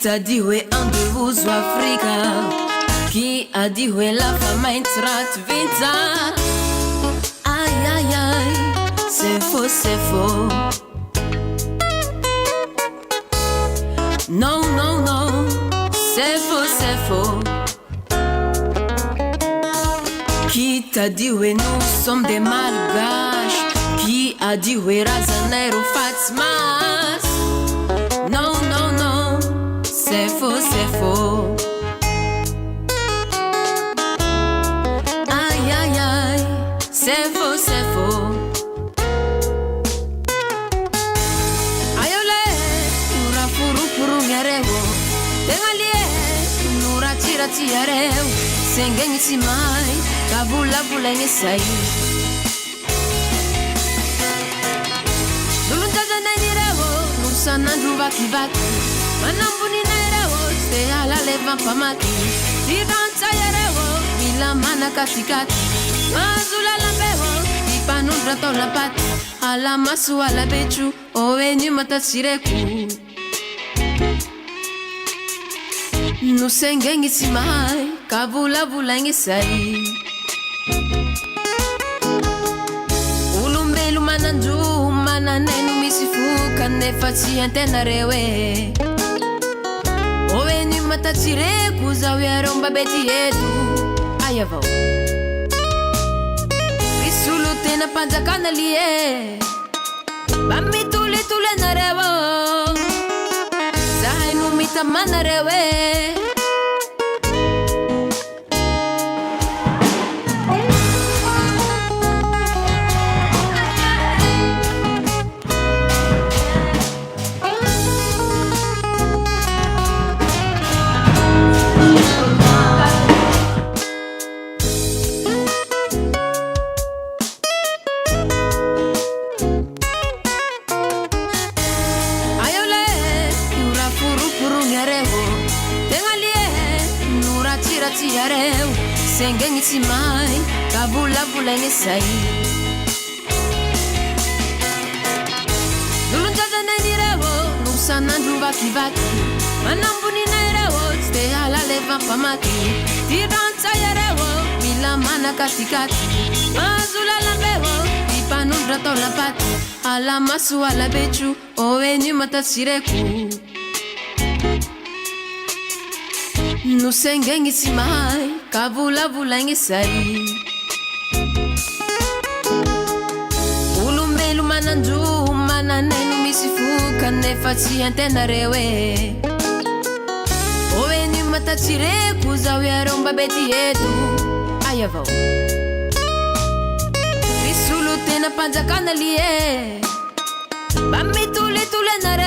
t'a dit ouais un de vous Africa? Qui a dit ouais la femme est traite vite? Aïe aïe aïe, c'est faux, c'est faux. Non, non, non, c'est faux, c'est faux. Qui t'a dit ouais nous sommes des malgaches? Qui a dit ouais Razanero Fatmas? Non, non, non, c'est faux, c'est faux. Aïe, aïe, aïe, c'est faux, c'est faux. Aïe, olé, nura furu furu ngareo. Tengalie, nura tira tiareo. Sengengi simai, kabula bula ngesai. Duluntaja naireo, nusanandru vaki vaki. Manambuni naireo, ste ala leva pamaki. Tiranza yareo, bila mana katikati. Mazula lambeho, ipanundra tola pati. Ala masu ala bechu, oenyu matasireku. Nusengengi simai, kabula bula ngesai. Ulumbelu mananju, mananenu misifuka nefasi antena rewe. Oenyu matasireku, zawiromba beti yetu. Ayavau. Risulu tena panjakana liye. Bami tule tule narewo. Zainu mitamana rewe. Sengengi simai, kabula bula ngesai. Dulunjaja naireo, nusanandru vaki vaki. Manambuni naireo, ste ala leva pamaki. Tiranza yareo, bila mana katikati. Mazula lambeho, ipanundra tola pati. Ala masu ala bechu, oenyu matasireku. Nusengengi simai, kabula bula ngesai. Ulumbelu mananju, mananenu misifuka nefasi antena rewe. Oenyu matasireku, zawiromba beti yetu. Ayavau. Risulu tena panjakana liye. Bami tule tule nare.